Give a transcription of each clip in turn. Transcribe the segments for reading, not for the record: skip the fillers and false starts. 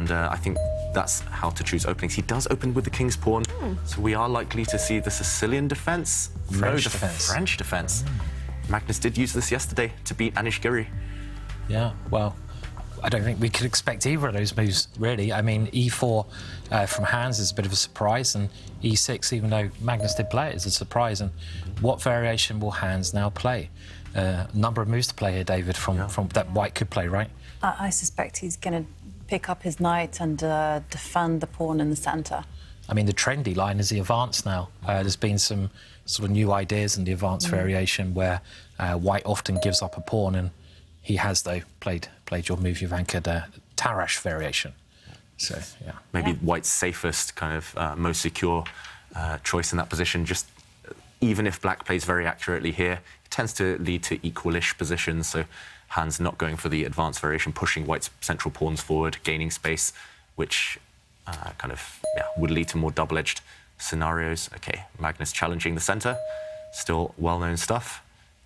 And I think that's how to choose openings. He does open with the king's pawn, so we are likely to see the Sicilian defence. French the defence. French defence. Magnus did use this yesterday to beat Anish Giri. Yeah, well, I don't think we could expect either of those moves, really. I mean, e4 from Hans is a bit of a surprise, and e6, even though Magnus did play it, is a surprise. And what variation will Hans now play? Number of moves to play here, David, from that white could play, right? I suspect he's going to pick up his knight and defend the pawn in the centre. I mean, the trendy line is the advance now. There's been some sort of new ideas in the advance variation where white often gives up a pawn, and he has, though, played your move you've anchored, Tarrasch variation. So, yeah. Maybe white's safest, kind of most secure choice in that position. Just even if black plays very accurately here, it tends to lead to equalish positions. So Hans not going for the advanced variation, pushing white's central pawns forward, gaining space, which would lead to more double-edged scenarios. OK, Magnus challenging the centre. Still well-known stuff.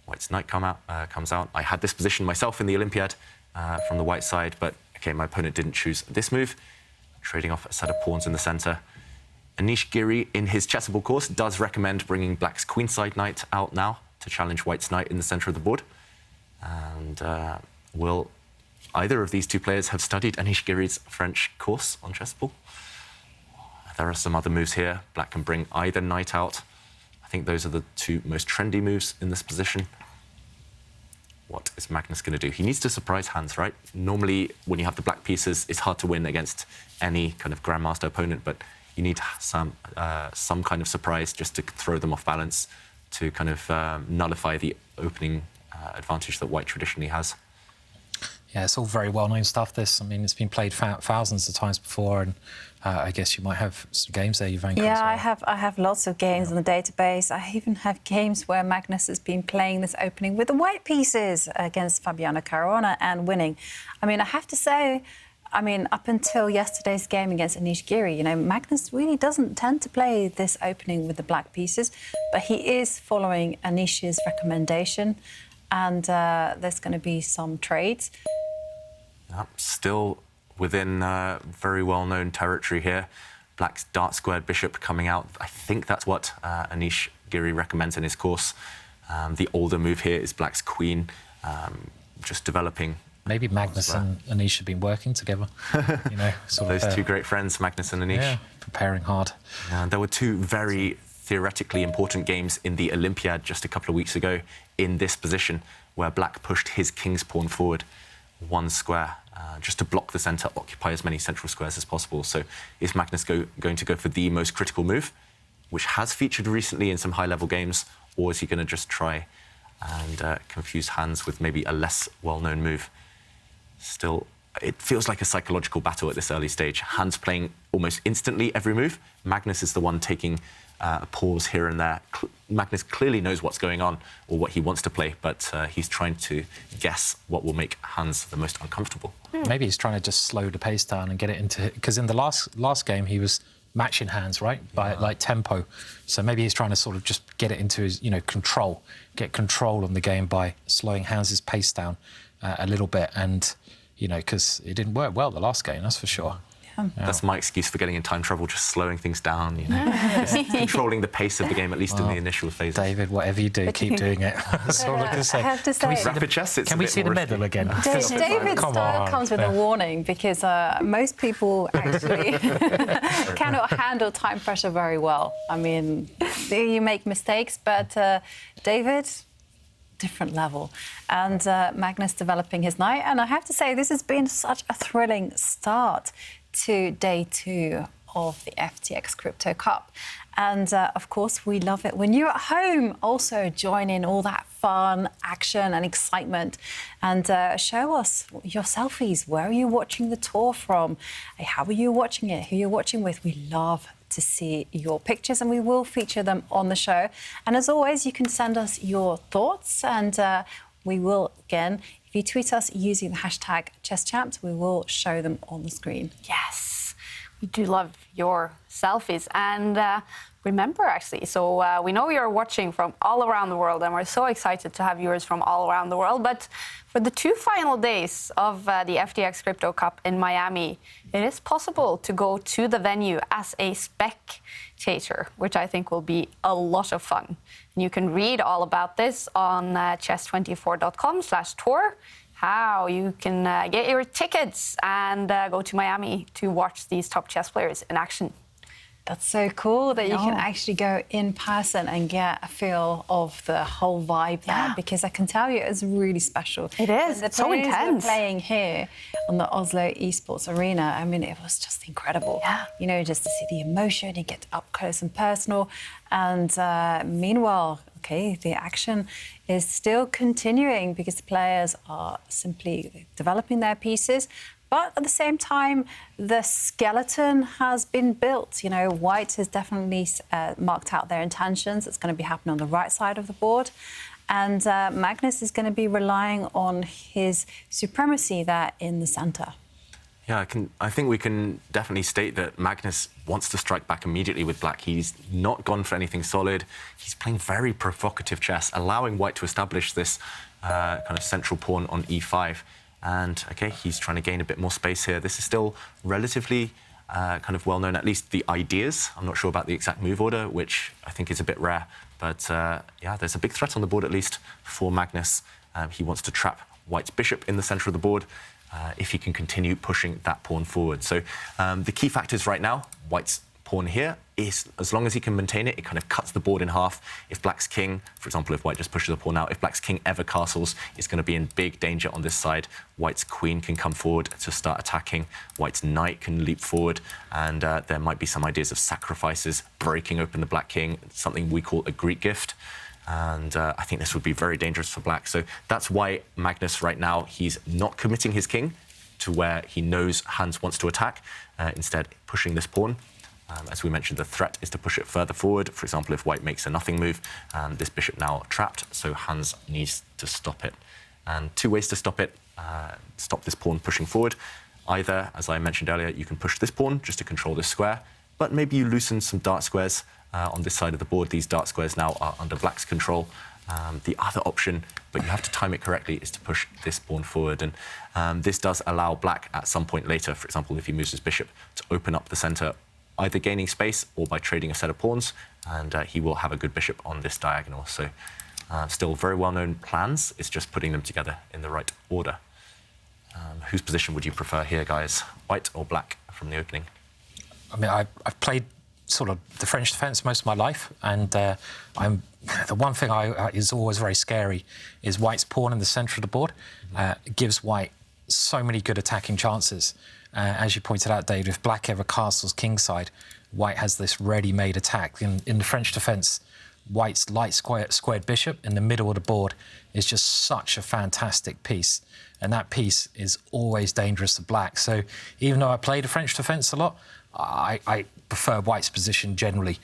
White's knight comes out. I had this position myself in the Olympiad from the white side, but OK, my opponent didn't choose this move, trading off a set of pawns in the centre. Anish Giri, in his chessable course, does recommend bringing black's queenside knight out now to challenge white's knight in the centre of the board. And will either of these two players have studied Anish Giri's French course on chessable? There are some other moves here. Black can bring either knight out. I think those are the two most trendy moves in this position. What is Magnus going to do? He needs to surprise Hans, right? Normally, when you have the black pieces, it's hard to win against any kind of grandmaster opponent, but you need some kind of surprise just to throw them off balance, to kind of nullify the opening advantage that white traditionally has. Yeah, it's all very well-known stuff, this. I mean, it's been played thousands of times before, and I guess you might have some games there you've anchored. Yeah, well. I have lots of games in the database. I even have games where Magnus has been playing this opening with the white pieces against Fabiano Caruana and winning. I mean, I have to say, up until yesterday's game against Anish Giri, Magnus really doesn't tend to play this opening with the black pieces, but he is following Anish's recommendation, and there's going to be some trades. Still within very well-known territory here. Black's dart-squared bishop coming out. I think that's what Anish Giri recommends in his course. The older move here is black's queen, just developing. Maybe Magnus and Anish have been working together. Those two great friends, Magnus and Anish. Yeah, preparing hard. There were two very theoretically important games in the Olympiad just a couple of weeks ago in this position, where black pushed his king's pawn forward one square, just to block the centre, occupy as many central squares as possible. So is Magnus going to go for the most critical move, which has featured recently in some high-level games, or is he going to just try and confuse Hans with maybe a less well-known move? Still, it feels like a psychological battle at this early stage. Hans playing almost instantly every move. Magnus is the one taking a pause here and there. Magnus clearly knows what's going on or what he wants to play, but he's trying to guess what will make Hans the most uncomfortable. Maybe he's trying to just slow the pace down and get it into... Because in the last game, he was matching Hans, right, by like tempo. So maybe he's trying to sort of just get it into his, control, get control on the game by slowing Hans's pace down a little bit. And, because it didn't work well the last game, that's for sure. That's my excuse for getting in time trouble, just slowing things down, just controlling the pace of the game, at least in the initial phases. David, whatever you do, keep doing it. That's all I can say. I have to say, rapid chess, can we see the medal again? David's style comes with a warning, because most people actually cannot handle time pressure very well. I mean, you make mistakes, but David, different level. And Magnus developing his knight. And I have to say, this has been such a thrilling start to day 2 of the FTX Crypto Cup. And, of course, we love it when you're at home also join in all that fun, action and excitement. And show us your selfies. Where are you watching the tour from? How are you watching it? Who you're watching with? We love to see your pictures, and we will feature them on the show. And as always, you can send us your thoughts, and we will, again, if you tweet us using the hashtag ChessChamps, we will show them on the screen. Yes, We do love your selfies. And remember, actually, so we know you're watching from all around the world, and we're so excited to have viewers from all around the world. But for the 2 final days of the FTX Crypto Cup in Miami, it is possible to go to the venue as a spectator, which I think will be a lot of fun. And you can read all about this on chess24.com/tour, how you can get your tickets and go to Miami to watch these top chess players in action. That's so cool that you can actually go in person and get a feel of the whole vibe there, because I can tell you it's really special. It is. The it's so intense. players were playing here on the Oslo Esports Arena. I mean, it was just incredible. Yeah. You know, just to see the emotion, you get up close and personal. And meanwhile, okay, the action is still continuing because the players are simply developing their pieces. But at the same time, the skeleton has been built. You know, White has definitely marked out their intentions. It's going to be happening on the right side of the board. And Magnus is going to be relying on his supremacy there in the centre. Yeah, I think we can definitely state that Magnus wants to strike back immediately with Black. He's not gone for anything solid. He's playing very provocative chess, allowing White to establish this kind of central pawn on e5. And, OK, he's trying to gain a bit more space here. This is still relatively kind of well-known, at least the ideas. I'm not sure about the exact move order, which I think is a bit rare. But, yeah, there's a big threat on the board, at least, for Magnus. He wants to trap White's bishop in the centre of the board if he can continue pushing that pawn forward. So the key factors right now, White's pawn here is, as long as he can maintain it, it kind of cuts the board in half. If Black's king, for example, if White just pushes a pawn out, if Black's king ever castles, it's going to be in big danger on this side. White's queen can come forward to start attacking. White's knight can leap forward, and there might be some ideas of sacrifices, breaking open the Black king, something we call a Greek gift. And I think this would be very dangerous for Black. So that's why Magnus right now, he's not committing his king to where he knows Hans wants to attack, instead pushing this pawn. As we mentioned, the threat is to push it further forward. For example, if White makes a nothing move, this bishop now trapped, so Hans needs to stop it. And 2 ways to stop it, stop this pawn pushing forward. Either, as I mentioned earlier, you can push this pawn just to control this square, but maybe you loosen some dark squares on this side of the board. These dark squares now are under Black's control. The other option, but you have to time it correctly, is to push this pawn forward. And this does allow Black at some point later, for example, if he moves his bishop, to open up the centre, either gaining space or by trading a set of pawns, and he will have a good bishop on this diagonal. So still very well-known plans. It's just putting them together in the right order. Whose position would you prefer here, guys? White or Black from the opening? I mean, I've played sort of the French defence most of my life, and the one thing is always very scary is White's pawn in the centre of the board. It gives White so many good attacking chances. As you pointed out, Dave, if Black ever castles kingside, White has this ready-made attack. In the French defence, White's light squared bishop in the middle of the board is just such a fantastic piece. And that piece is always dangerous to Black. So even though I play the French defence a lot, I prefer White's position generally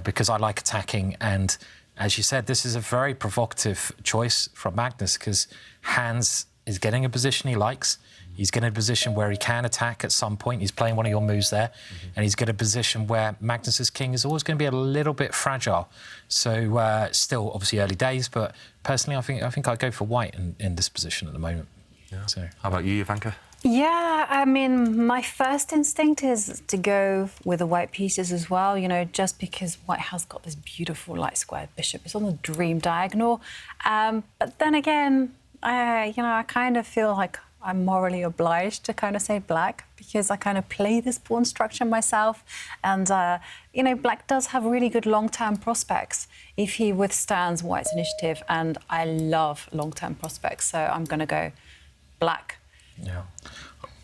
because I like attacking. And as you said, this is a very provocative choice from Magnus because Hans is getting a position he likes. He's getting a position where he can attack at some point. He's playing one of your moves there. And he's got a position where Magnus's king is always going to be a little bit fragile. So still, obviously, early days. But personally, I think I'd go for White in this position at the moment. Yeah. So, how about you, Ivanka? Yeah, I mean, my first instinct is to go with the White pieces as well, you know, just because White has got this beautiful light squared bishop. It's on the dream diagonal. But then again, I kind of feel like I'm morally obliged to kind of say Black because I kind of play this pawn structure myself. And, Black does have really good long-term prospects if he withstands White's initiative. And I love long-term prospects, so I'm going to go Black. yeah.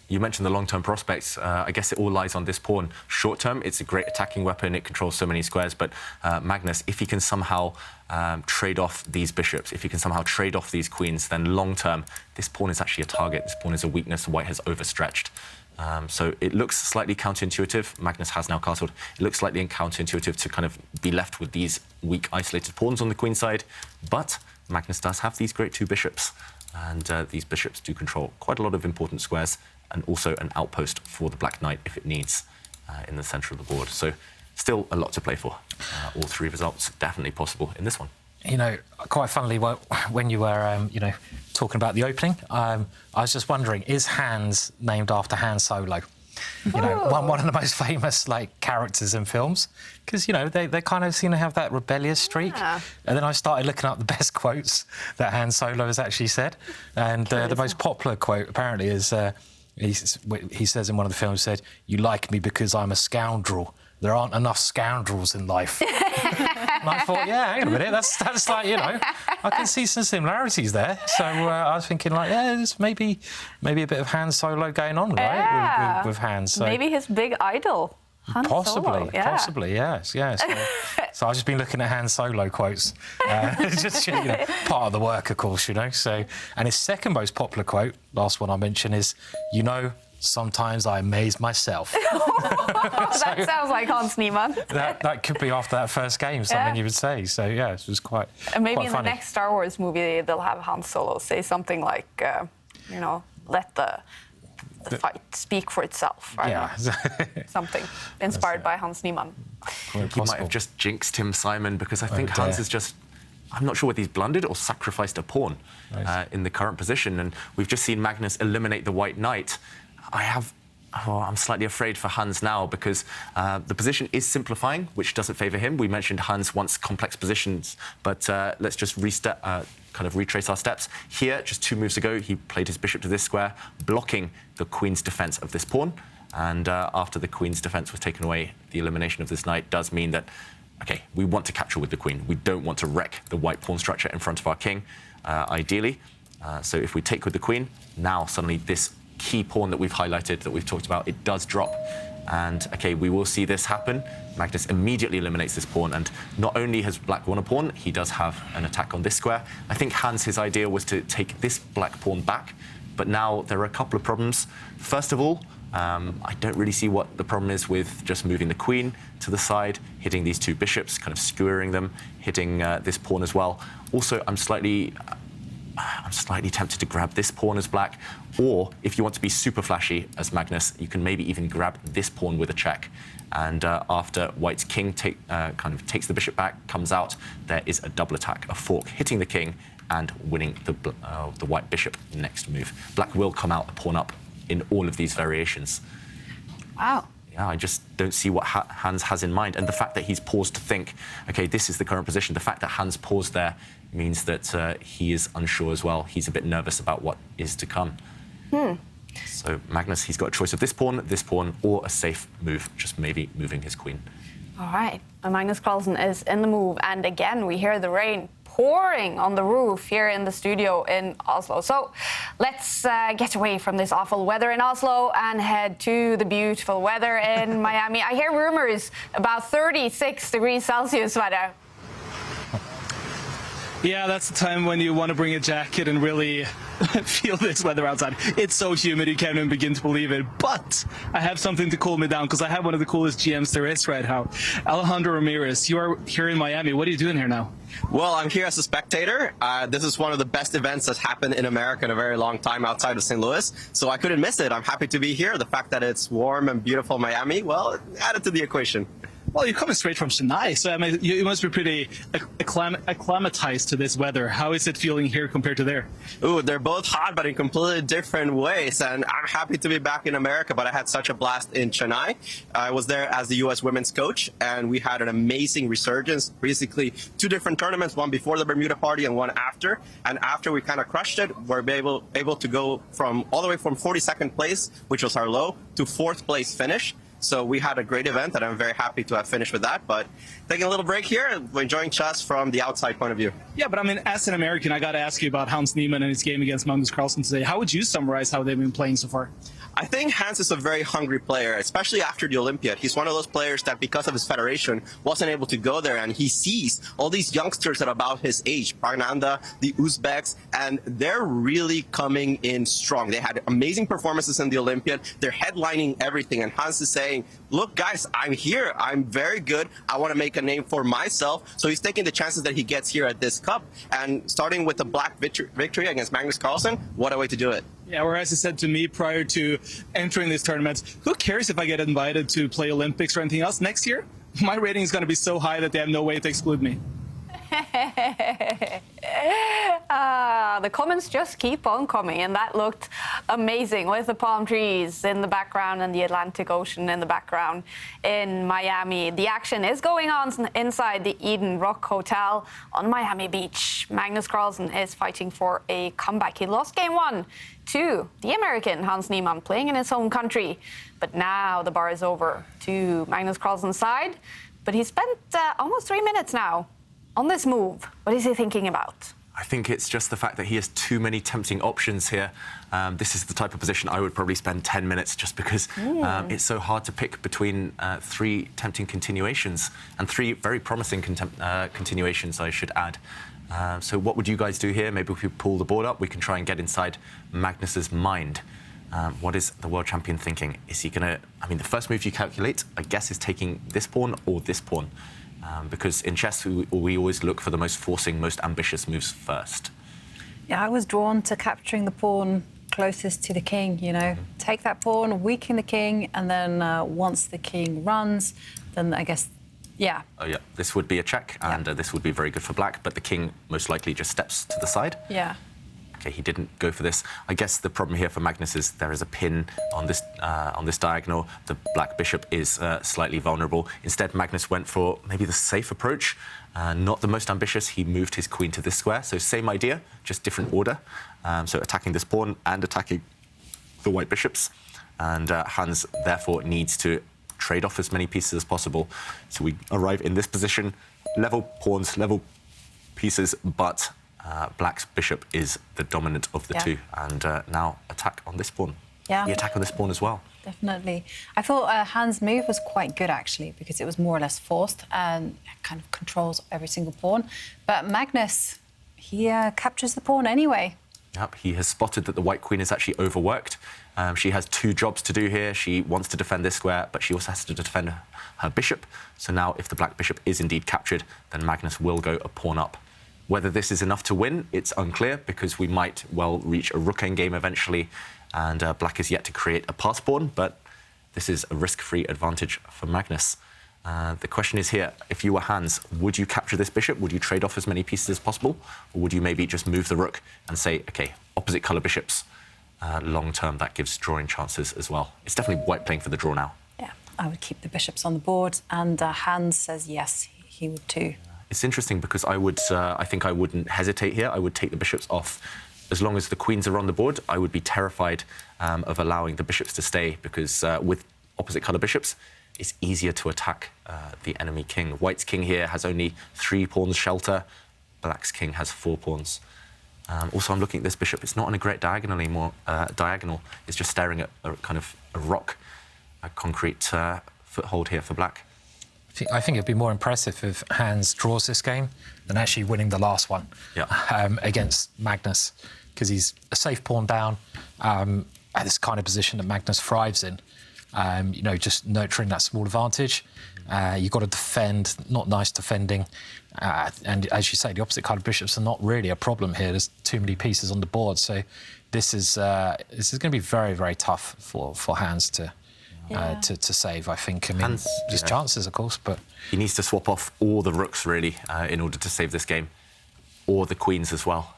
You mentioned the long-term prospects. I guess it all lies on this pawn. Short-term, it's a great attacking weapon. It controls so many squares. But Magnus, if he can somehow trade off these bishops, if he can somehow trade off these queens, then long-term, this pawn is actually a target. This pawn is a weakness. White has overstretched. So it looks slightly counterintuitive. Magnus has now castled. It looks slightly counterintuitive to kind of be left with these weak, isolated pawns on the queen side. But Magnus does have these great 2 bishops. And these bishops do control quite a lot of important squares, and also an outpost for the Black Knight if it needs. in the centre of the board. So still a lot to play for. All three results definitely possible in this one. You know, quite funnily, when you were, you know, talking about the opening, I was just wondering, is Hans named after Han Solo? You know, one of the most famous characters in films, because you know they kind of seem to have that rebellious streak. Yeah. And then I started looking up the best quotes that Han Solo has actually said, and the most popular quote apparently is he says in one of the films, said, "You like me because I'm a scoundrel. There aren't enough scoundrels in life." And I thought, yeah, hang on a minute, that's like, you know, I can see some similarities there. So I was thinking, there's maybe a bit of Han Solo going on, right, with Hans. So. Maybe his big idol. Han Solo. Possibly, yes. So I've just been looking at Han Solo quotes. Just, you know, part of the work, of course, you know. So, and his second most popular quote, last one I mentioned, is, "You know, sometimes I amaze myself." That sounds like Hans Niemann. that could be after that first game, something you would say. So, yeah, it was quite And maybe quite in funny. the next Star Wars movie, they'll have Han Solo say something like, you know, let the fight speak for itself. Right? Yeah. Something inspired by Hans Niemann. He might have just jinxed him, Simon, because I think Hans is just... I'm not sure whether he's blundered or sacrificed a pawn in the current position. And we've just seen Magnus eliminate the White Knight. I'm slightly afraid for Hans now, because the position is simplifying, which doesn't favour him. We mentioned Hans wants complex positions, but let's just kind of retrace our steps. Here, just 2 moves ago, he played his bishop to this square, blocking the queen's defence of this pawn. And after the queen's defence was taken away, the elimination of this knight does mean that, OK, we want to capture with the queen. We don't want to wreck the white pawn structure in front of our king, ideally. So if we take with the queen, now suddenly this key pawn that we've highlighted, that we've talked about, it does drop. And, OK, we will see this happen. Magnus immediately eliminates this pawn, and not only has black won a pawn, he does have an attack on this square. I think Hans, his idea was to take this black pawn back, but now there are a couple of problems. First of all, I don't really see what the problem is with just moving the queen to the side, hitting these 2 bishops, kind of skewering them, hitting this pawn as well. Also, I'm slightly tempted to grab this pawn as black, or if you want to be super flashy as Magnus, you can maybe even grab this pawn with a check. And after white's king kind of takes the bishop back, comes out, there is a double attack, a fork, hitting the king and winning the white bishop next move. Black will come out a pawn up in all of these variations. Wow. Yeah, I just don't see what Hans has in mind. And the fact that he's paused to think, OK, this is the current position, the fact that Hans paused there means that he is unsure as well. He's a bit nervous about what is to come. So Magnus, he's got a choice of this pawn, or a safe move, just maybe moving his queen. All right. Magnus Carlsen is in the move. And again, we hear the rain pouring on the roof here in the studio in Oslo. So let's get away from this awful weather in Oslo and head to the beautiful weather in Miami. I hear rumors about 36 degrees Celsius weather. Yeah, that's the time when you want to bring a jacket and really feel this weather outside. It's so humid you can't even begin to believe it. But I have something to cool me down, because I have one of the coolest GMs there is right now. Alejandro Ramirez, you are here in Miami. What are you doing here now? Well, I'm here as a spectator. This is one of the best events that's happened in America in a very long time outside of St. Louis, so I couldn't miss it. I'm happy to be here. The fact that it's warm and beautiful Miami, well, it added to the equation. Well, you're coming straight from Chennai, so I mean, you must be pretty acclimatized to this weather. How is it feeling here compared to there? Ooh, they're both hot, but in completely different ways. And I'm happy to be back in America, but I had such a blast in Chennai. I was there as the U.S. women's coach, and we had an amazing resurgence. Basically, 2 different tournaments, one before the Bermuda party and one after. And after we kind of crushed it, we're able to go all the way from 42nd place, which was our low, to 4th place finish. So we had a great event, and I'm very happy to have finished with that. But taking a little break here, we're enjoying chess from the outside point of view. Yeah, but I mean, as an American, I got to ask you about Hans Niemann and his game against Magnus Carlsen today. How would you summarize how they've been playing so far? I think Hans is a very hungry player, especially after the Olympiad. He's one of those players that, because of his federation, wasn't able to go there, and he sees all these youngsters that are about his age, Pragnanda, the Uzbeks, and they're really coming in strong. They had amazing performances in the Olympiad. They're headlining everything, and Hans is saying, look, guys, I'm here. I'm very good. I want to make a name for myself. So he's taking the chances that he gets here at this cup, and starting with the black victory against Magnus Carlsen, what a way to do it. Yeah, or as he said to me prior to entering this tournament, who cares if I get invited to play Olympics or anything else next year? My rating is going to be so high that they have no way to exclude me. The comments just keep on coming, and that looked amazing with the palm trees in the background and the Atlantic Ocean in the background in Miami. The action is going on inside the Eden Rock Hotel on Miami Beach. Magnus Carlsen is fighting for a comeback. He lost game 1 to the American Hans Niemann, playing in his home country. But now the bar is over to Magnus Carlsen's side. But he spent almost 3 minutes now on this move. What is he thinking about? I think it's just the fact that he has too many tempting options here. This is the type of position I would probably spend 10 minutes just because it's so hard to pick between 3 tempting continuations and 3 very promising continuations, I should add. So what would you guys do here? Maybe if we pull the board up, we can try and get inside Magnus's mind. What is the world champion thinking? Is he going to... I mean, the first move you calculate, I guess, is taking this pawn or this pawn. Because in chess, we always look for the most forcing, most ambitious moves first. Yeah, I was drawn to capturing the pawn closest to the king, you know. Take that pawn, weaken the king, and then once the king runs, then I guess, yeah. Oh, yeah, this would be a check, and this would be very good for black, but the king most likely just steps to the side. Yeah. Okay, he didn't go for this. I guess the problem here for Magnus is there is a pin on this diagonal. The black bishop is slightly vulnerable. Instead, Magnus went for maybe the safe approach, not the most ambitious. He moved his queen to this square, so same idea, just different order. So attacking this pawn and attacking the white bishops. And Hans, therefore, needs to trade off as many pieces as possible. So we arrive in this position, level pawns, level pieces, but black's bishop is the dominant of the two, and now attack on this pawn. Yeah. The attack on this pawn as well. Definitely. I thought Hans' move was quite good, actually, because it was more or less forced and kind of controls every single pawn. But Magnus, he captures the pawn anyway. Yep, he has spotted that the white queen is actually overworked. She has 2 jobs to do here. She wants to defend this square, but she also has to defend her bishop. So now, if the black bishop is indeed captured, then Magnus will go a pawn up. Whether this is enough to win, it's unclear, because we might well reach a rook endgame eventually, and black is yet to create a pass pawn, but this is a risk-free advantage for Magnus. The question is here, if you were Hans, would you capture this bishop? Would you trade off as many pieces as possible? Or would you maybe just move the rook and say, OK, opposite colour bishops, long-term, that gives drawing chances as well? It's definitely white playing for the draw now. Yeah, I would keep the bishops on the board, and Hans says yes, he would too. It's interesting because I think I wouldn't hesitate here. I would take the bishops off. As long as the queens are on the board, I would be terrified of allowing the bishops to stay, because with opposite colour bishops, it's easier to attack the enemy king. White's king here has only 3 pawns shelter. Black's king has 4 pawns. Also, I'm looking at this bishop. It's not on a great diagonal anymore. It's just staring at a kind of a rock, a concrete foothold here for black. I think it'd be more impressive if Hans draws this game than actually winning the last one against Magnus, because he's a safe pawn down at this kind of position that Magnus thrives in. You know, just nurturing that small advantage. You've got to defend, not nice defending. And as you say, the opposite colour bishops are not really a problem here. There's too many pieces on the board. So this is going to be very, very tough for Hans to save, I think. I mean, there's chances, of course, but... He needs to swap off all the rooks, really, in order to save this game, or the queens as well.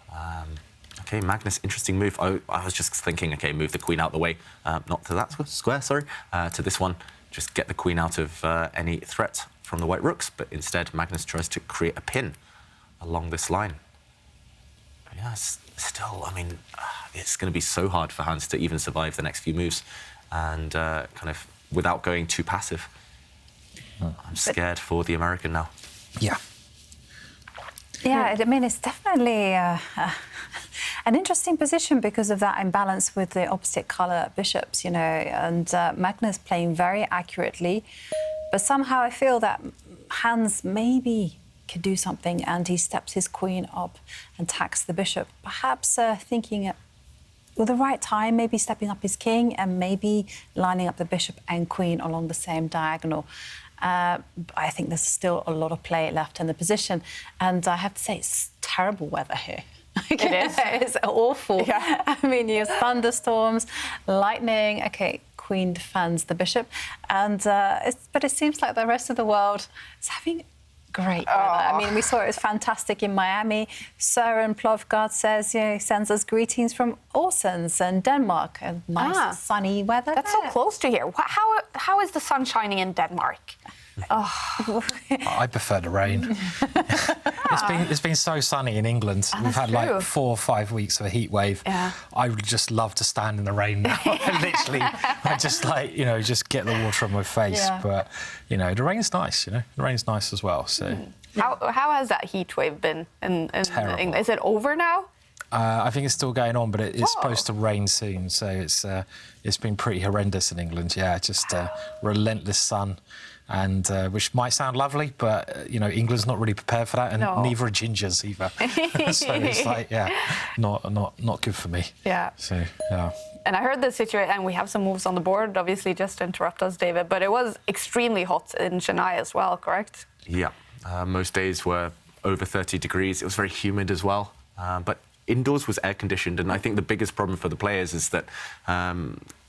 OK, Magnus, interesting move. I was just thinking, OK, move the queen out the way. Not to that square, sorry, to this one. Just get the queen out of any threat from the white rooks, but instead Magnus tries to create a pin along this line. But yeah, still, I mean, it's going to be so hard for Hans to even survive the next few moves, and kind of without going too passive. I'm scared for the American now. Yeah. Yeah, I mean, it's definitely an interesting position because of that imbalance with the opposite colour bishops, you know, and Magnus playing very accurately. But somehow I feel that Hans maybe could do something, and he steps his queen up and attacks the bishop. Perhaps thinking with the right time, maybe stepping up his king and maybe lining up the bishop and queen along the same diagonal. I think there's still a lot of play left in the position, and I have to say it's terrible weather here. It is. It's awful. Yeah. I mean, you have thunderstorms, lightning. Okay, queen defends the bishop, and but it seems like the rest of the world is having great weather. I mean, we saw it was fantastic in Miami. Søren Plovgaard says, he sends us greetings from Horsens and Denmark. And nice sunny weather. That's so close to here. How is the sun shining in Denmark? I prefer the rain. It's been so sunny in England. We've had like 4 or 5 weeks of a heat wave. Yeah. I would just love to stand in the rain now. I just like, just get the water on my face. Yeah. But, the rain's nice, The rain's nice as well, so... How has that heat wave been in Terrible. Is it over now? I think it's still going on, but it's supposed to rain soon, so it's been pretty horrendous in England. Yeah, just relentless sun, and which might sound lovely, but England's not really prepared for that, and neither are gingers either. So it's like, not good for me. Yeah. So yeah. And I heard the situation, and we have some moves on the board. Obviously, just to interrupt us, David, but it was extremely hot in Chennai as well, correct? Yeah, most days were over 30 degrees. It was very humid as well, but indoors was air conditioned, and I think the biggest problem for the players is that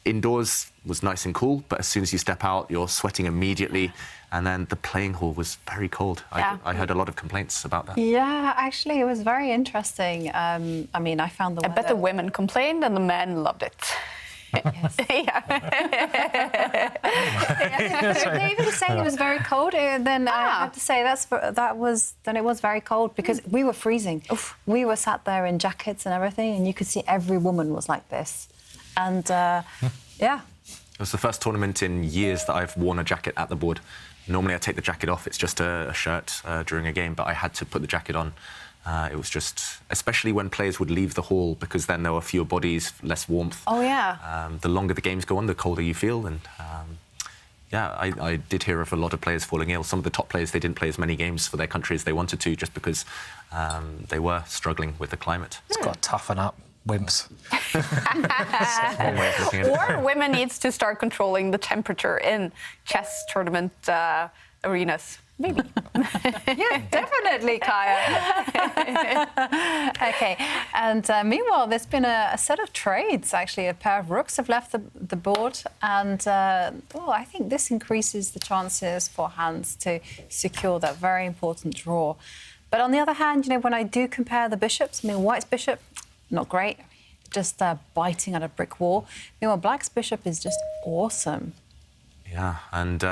indoors was nice and cool, but as soon as you step out, you're sweating immediately, and then the playing hall was very cold. Yeah. I heard a lot of complaints about that. Yeah, actually, it was very interesting. I mean, I found the I bet the women complained and the men loved it. Yes. Yeah. So David is saying it was very cold. Then I have to say it was very cold because we were freezing. Oof. We were sat there in jackets and everything, and you could see every woman was like this. And yeah. It was the first tournament in years that I've worn a jacket at the board. Normally I take the jacket off, it's just a shirt during a game, but I had to put the jacket on. It was just, especially when players would leave the hall, because then there were fewer bodies, less warmth. Oh, yeah. The longer the games go on, the colder you feel. And I did hear of a lot of players falling ill. Some of the top players, they didn't play as many games for their country as they wanted to, just because they were struggling with the climate. It's got to toughen up, wimps. One way of looking at it. Or women needs to start controlling the temperature in chess tournament arenas. Maybe. Yeah, definitely, Kaya. Okay, and meanwhile, there's been a set of trades, actually. A pair of rooks have left the board, and I think this increases the chances for Hans to secure that very important draw. But on the other hand, when I do compare the bishops, I mean, White's bishop, not great, just biting at a brick wall. Meanwhile, Black's bishop is just awesome. Yeah, and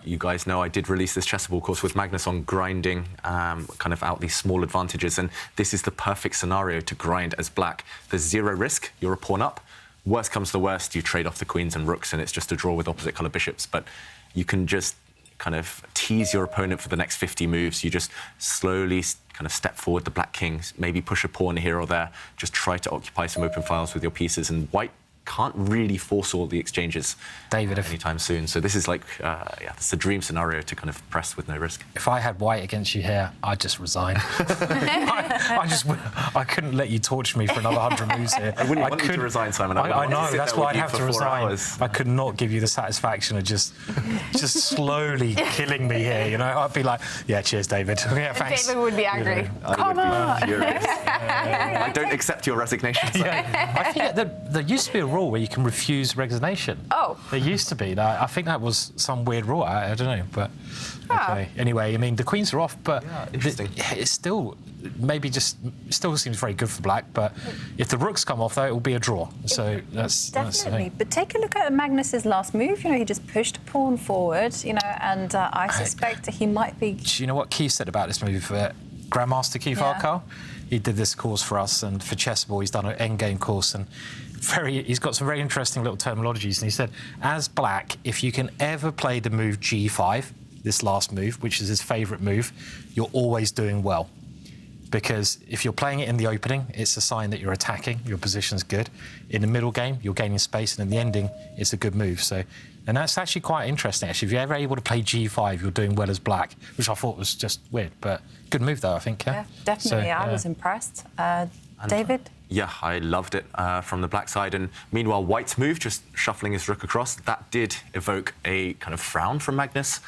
you guys know I did release this chessable course with Magnus on grinding kind of out these small advantages, and this is the perfect scenario to grind as Black. There's zero risk, you're a pawn up. Worst comes to worst, you trade off the queens and rooks, and it's just a draw with opposite colour bishops. But you can just kind of tease your opponent for the next 50 moves. You just slowly kind of step forward the Black king, maybe push a pawn here or there, just try to occupy some open files with your pieces, and White can't really force all the exchanges anytime soon. So this is like, it's a dream scenario to kind of press with no risk. If I had White against you here, I'd just resign. I couldn't let you torture me for another 100 moves here. I wouldn't want you to resign, Simon. I know, that's why I'd have to resign. Hours. I could not give you the satisfaction of just slowly killing me here, I'd be like, yeah, cheers, David. Yeah, thanks. David would be angry. Come on! I don't accept your resignation. Yeah. I think there used to be a rule where you can refuse resignation. Oh. There used to be. I think that was some weird rule. I don't know, but okay. Anyway, I mean, the queens are off, but interesting. It's still still seems very good for Black. But if the rooks come off, though, it will be a draw. So that's the Definitely. thing. But take a look at Magnus's last move. He just pushed a pawn forward, and I suspect he might be. Do you know what Keith said about this move? Grandmaster Keith Arkell. He did this course for us, and for Chessable, he's done an endgame course, and he's got some very interesting little terminologies. And he said, as Black, if you can ever play the move G5, this last move, which is his favourite move, you're always doing well. Because if you're playing it in the opening, it's a sign that you're attacking, your position's good. In the middle game, you're gaining space, and in the ending, it's a good move. So, and that's actually quite interesting, actually. If you're ever able to play G5, you're doing well as Black, which I thought was just weird. But good move, though, I think, Yeah, definitely. I was impressed. David? Yeah, I loved it from the Black side. And meanwhile, White's move, just shuffling his rook across, that did evoke a kind of frown from Magnus.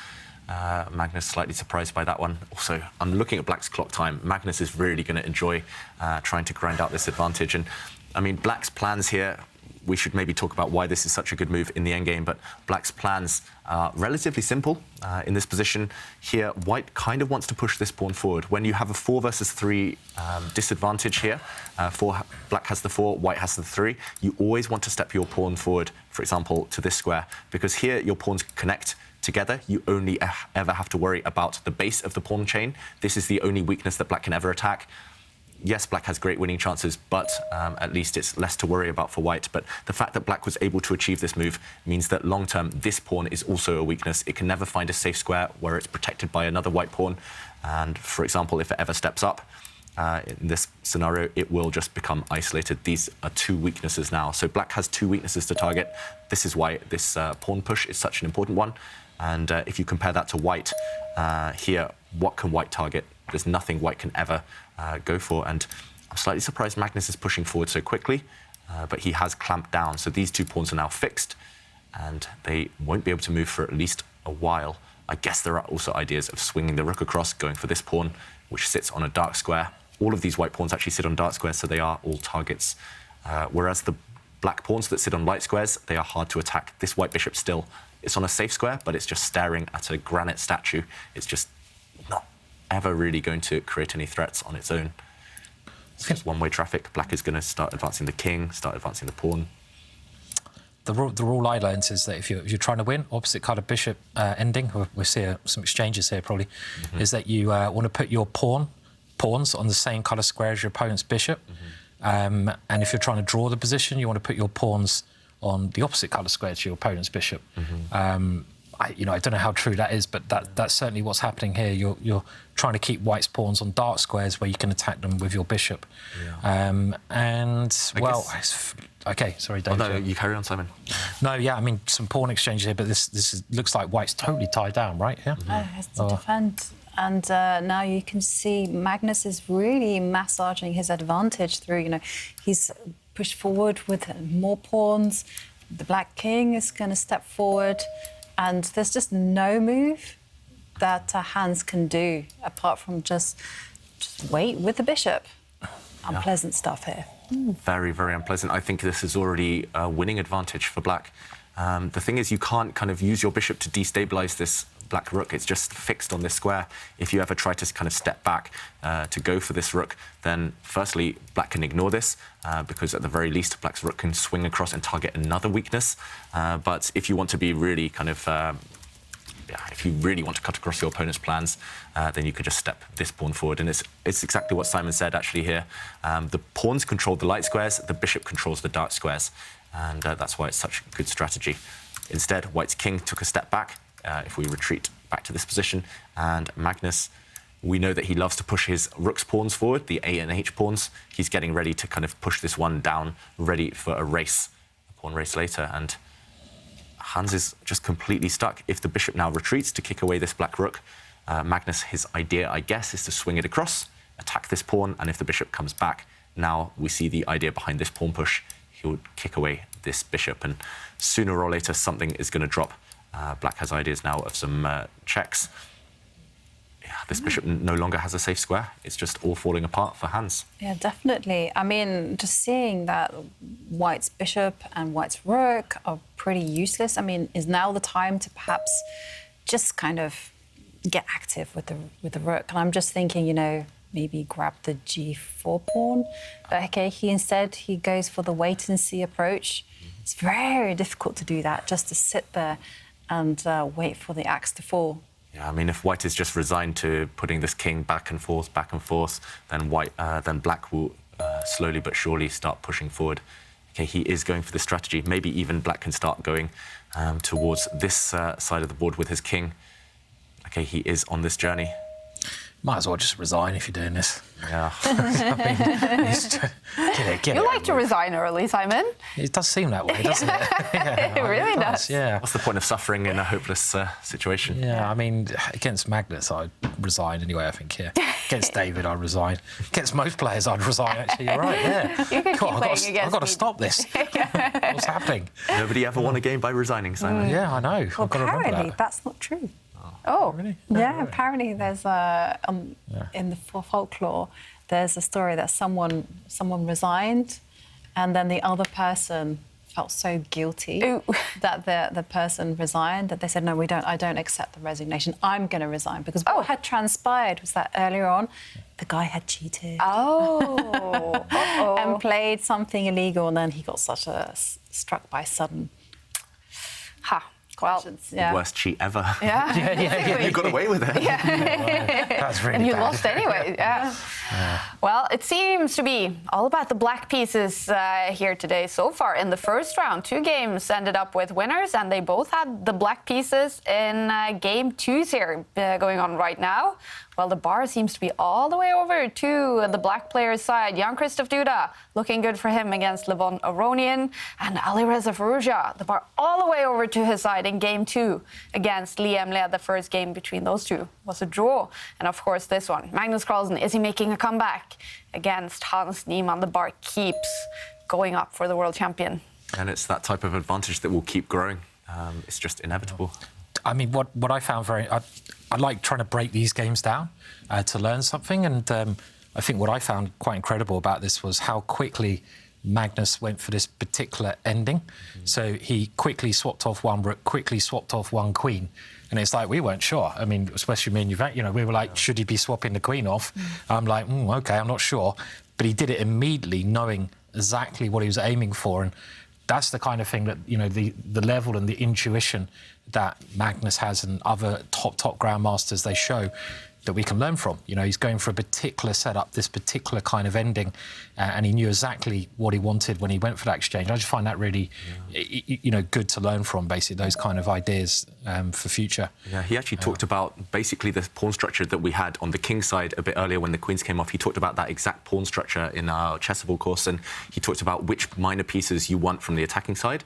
Magnus slightly surprised by that one. Also, I'm looking at Black's clock time. Magnus is really going to enjoy trying to grind out this advantage. And I mean, Black's plans here, we should maybe talk about why this is such a good move in the endgame, but Black's plans are relatively simple in this position. Here, White kind of wants to push this pawn forward. When you have a 4 versus 3 disadvantage here, Black has the 4, White has the 3, you always want to step your pawn forward, for example, to this square, because here your pawns connect together. You only ever have to worry about the base of the pawn chain. This is the only weakness that Black can ever attack. Yes, Black has great winning chances, but at least it's less to worry about for White. But the fact that Black was able to achieve this move means that long-term, this pawn is also a weakness. It can never find a safe square where it's protected by another White pawn. And for example, if it ever steps up, in this scenario, it will just become isolated. These are 2 weaknesses now. So Black has 2 weaknesses to target. This is why this pawn push is such an important one. And if you compare that to White, here, what can White target? There's nothing White can ever go for. And I'm slightly surprised Magnus is pushing forward so quickly, but he has clamped down. So these 2 pawns are now fixed, and they won't be able to move for at least a while. I guess there are also ideas of swinging the rook across, going for this pawn, which sits on a dark square. All of these White pawns actually sit on dark squares, so they are all targets. Whereas the Black pawns that sit on light squares, they are hard to attack. This White bishop still, it's on a safe square, but it's just staring at a granite statue. It's just not ever really going to create any threats on its own. It's just one-way traffic. Black is going to start advancing the king, start advancing the pawn. The rule I learned is that if you're trying to win, opposite card of bishop ending, we'll see some exchanges here probably, is that you want to put your pawns on the same colour square as your opponent's bishop. And if you're trying to draw the position, you want to put your pawns on the opposite colour square to your opponent's bishop. I don't know how true that is, but that's certainly what's happening here. You're trying to keep White's pawns on dark squares where you can attack them with your bishop. Okay, sorry, David. Oh, no, you carry on, Simon. No, yeah, I mean, some pawn exchanges here, but this looks like White's totally tied down, right? Yeah. Has to defend. And now you can see Magnus is really massaging his advantage through, he's pushed forward with more pawns. The Black king is going to step forward. And there's just no move that Hans can do apart from just wait with the bishop. Unpleasant stuff here. Very, very unpleasant. I think this is already a winning advantage for Black. The thing is, you can't kind of use your bishop to destabilise this Black rook. It's just fixed on this square. If you ever try to kind of step back to go for this rook, then firstly, Black can ignore this because at the very least, Black's rook can swing across and target another weakness. But if you want to be really kind of, if you really want to cut across your opponent's plans, then you could just step this pawn forward. And it's exactly what Simon said actually here. The pawns control the light squares, the bishop controls the dark squares. And that's why it's such a good strategy. Instead, White's king took a step back. If we retreat back to this position, and Magnus, we know that he loves to push his rook's pawns forward, the A and H pawns. He's getting ready to kind of push this one down, ready for a race, a pawn race later. And Hans is just completely stuck. If the bishop now retreats to kick away this Black rook, Magnus, his idea, I guess, is to swing it across, attack this pawn, and if the bishop comes back, now we see the idea behind this pawn push. He would kick away this bishop, and sooner or later, something is going to drop. Black has ideas now of some checks. Yeah, this bishop no longer has a safe square. It's just all falling apart for Hans. Yeah, definitely. I mean, just seeing that White's bishop and White's rook are pretty useless. I mean, is now the time to perhaps just kind of get active with the rook? And I'm just thinking, maybe grab the G4 pawn. But okay, he goes for the wait and see approach. It's very difficult to do that, just to sit there and wait for the axe to fall. Yeah, I mean, if White is just resigned to putting this king back and forth, then Black will slowly but surely start pushing forward. Okay, he is going for the strategy. Maybe even Black can start going towards this side of the board with his king. Okay, he is on this journey. Might as well just resign if you're doing this. Yeah. Get you like to resign early, Simon. It does seem that way, doesn't it? It really does. Yeah. What's the point of suffering in a hopeless situation? Yeah, I mean, against Magnus, I'd resign anyway, I think, here. Against David, I'd resign. Against most players, I'd resign, actually. You're right, yeah. You can keep playing against me. I've got to stop this. What's happening? Nobody ever won a game by resigning, Simon. Yeah, I know. Well, I've got to remember apparently, that. that's not true. Oh. Oh, Really? Yeah, apparently there's in the folklore, there's a story that someone resigned, and then the other person felt so guilty that the person resigned that they said, no, I don't accept the resignation. I'm going to resign, because what had transpired was that earlier on, the guy had cheated. Oh. And played something illegal, and then he got struck by sudden. Well, Worst cheat ever. yeah. You got away with it. That's really And you bad. lost anyway, yeah. Well, it seems to be all about the black pieces here today. So far in the first round, 2 games ended up with winners, and they both had the black pieces in game 2s here going on right now. Well, the bar seems to be all the way over to the black player's side. Jan-Christoph Duda, looking good for him against Levon Aronian. And Alireza Firouzja, the bar all the way over to his side in game 2 against Liam Lea. The first game between those two was a draw. And of course, this one, Magnus Carlsen, is he making a comeback against Hans Niemann? The bar keeps going up for the world champion. And it's that type of advantage that will keep growing. It's just inevitable. I mean, what I found I like trying to break these games down to learn something. And I think what I found quite incredible about this was how quickly Magnus went for this particular ending. So he quickly swapped off 1 rook, quickly swapped off 1 queen. And it's like, we weren't sure. I mean, especially me and you, we were like, should he be swapping the queen off? I'm like, OK, I'm not sure. But he did it immediately, knowing exactly what he was aiming for. And that's the kind of thing that, the level and the intuition that Magnus has and other top grandmasters, they show that we can learn from. He's going for a particular setup, this particular kind of ending, and he knew exactly what he wanted when he went for that exchange. I just find that really, good to learn from, basically, those kind of ideas for future. Yeah, he actually talked about basically the pawn structure that we had on the king side a bit earlier when the queens came off. He talked about that exact pawn structure in our chessable course, and he talked about which minor pieces you want from the attacking side.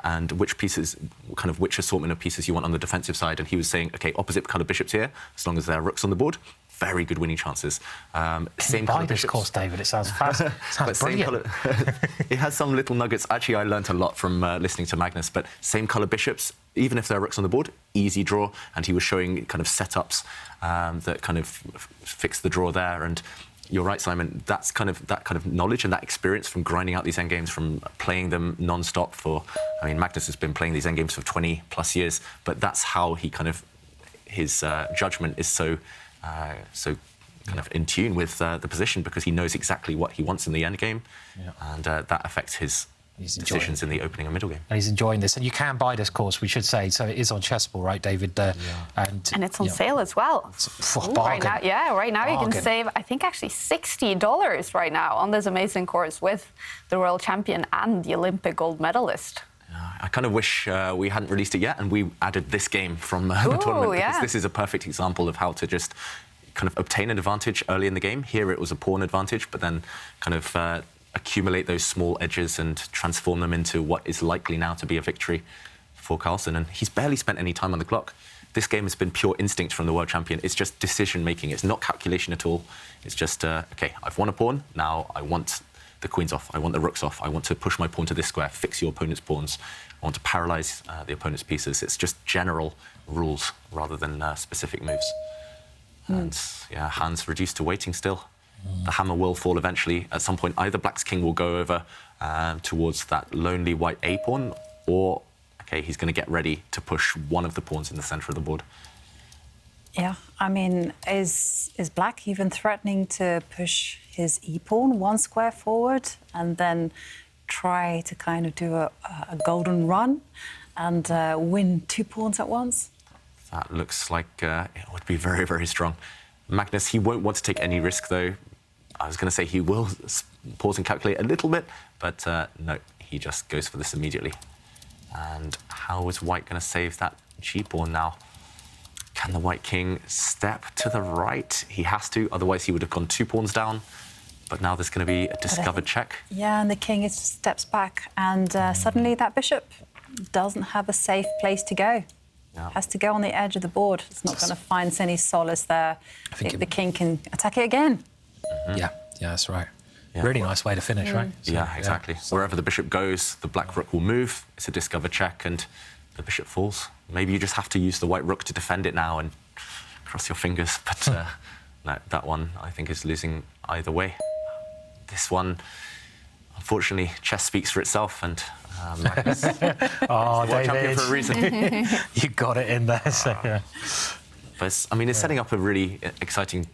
And which assortment of pieces you want on the defensive side. And he was saying, OK, opposite colour bishops here, as long as there are rooks on the board, very good winning chances. Same colour bishops. Course, David. It sounds fast. Sounds brilliant. It has some little nuggets. Actually, I learnt a lot from listening to Magnus. But same colour bishops, even if there are rooks on the board, easy draw. And he was showing kind of setups that kind of fix the draw there. And you're right, Simon. That's that kind of knowledge and that experience from grinding out these endgames, from playing them non-stop for. I mean, Magnus has been playing these endgames for 20+ years, but that's how he his judgment is so kind of in tune with the position, because he knows exactly what he wants in the endgame, and that affects his decisions in the opening and middle game. And he's enjoying this. And you can buy this course, we should say. So it is on Chessable, right, David? And it's on sale as well. Right now you can save, I think, actually $60 right now on this amazing course with the world champion and the Olympic gold medalist. I kind of wish we hadn't released it yet and we added this game from the tournament, because this is a perfect example of how to just kind of obtain an advantage early in the game. Here it was a pawn advantage, but then kind of accumulate those small edges and transform them into what is likely now to be a victory for Carlsen. And he's barely spent any time on the clock. This game has been pure instinct from the world champion. It's just decision-making. It's not calculation at all. It's just, OK, I've won a pawn. Now I want the queens off. I want the rooks off. I want to push my pawn to this square, fix your opponent's pawns. I want to paralyze the opponent's pieces. It's just general rules rather than specific moves. And Hans reduced to waiting still. The hammer will fall eventually. At some point, either Black's king will go over towards that lonely white A pawn, or, OK, he's going to get ready to push one of the pawns in the centre of the board. Yeah, I mean, is Black even threatening to push his E pawn 1 square forward and then try to kind of do a golden run and win 2 pawns at once? That looks like it would be very, very strong. Magnus, he won't want to take any risk, though. I was going to say he will pause and calculate a little bit, but no, he just goes for this immediately. And how is White going to save that G pawn now? Can the White king step to the right? He has to, otherwise he would have gone 2 pawns down. But now there's going to be a discovered check. Yeah, and the king steps back, and suddenly that bishop doesn't have a safe place to go. Yeah. Has to go on the edge of the board. It's not going to find any solace there. The king can attack it again. Yeah, that's right. Yeah. Really nice way to finish, right? So, yeah, exactly. Wherever the bishop goes, the black rook will move. It's a discovered check, and the bishop falls. maybe you just have to use the white rook to defend it now and cross your fingers. But that one, I think, is losing either way. This one, unfortunately, chess speaks for itself, and Magnus is the world champion for a reason. You got it in there. So, yeah. But I mean, it's setting up a really exciting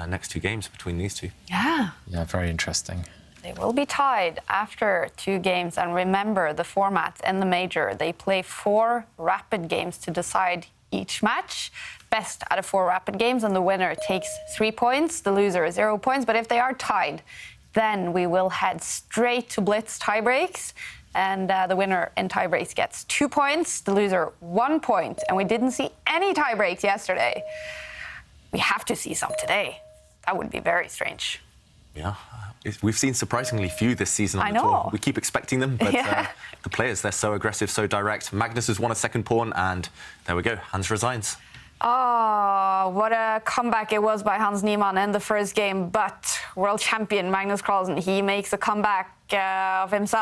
next 2 games between these two. Yeah. Yeah, very interesting. They will be tied after 2 games. And remember, the format in the major, they play 4 rapid games to decide each match. Best out of 4 rapid games, and the winner takes 3 points, the loser 0 points. But if they are tied, then we will head straight to blitz tiebreaks. And the winner in tiebreaks gets 2 points, the loser 1 point. And we didn't see any tiebreaks yesterday. We have to see some today. That would be very strange. Yeah, we've seen surprisingly few this season on the tour. We keep expecting them, but the players, they're so aggressive, so direct. Magnus has won a second pawn, and there we go, Hans resigns. Oh, what a comeback it was by Hans Niemann in the first game. But world champion Magnus Carlsen, he makes a comeback of himself.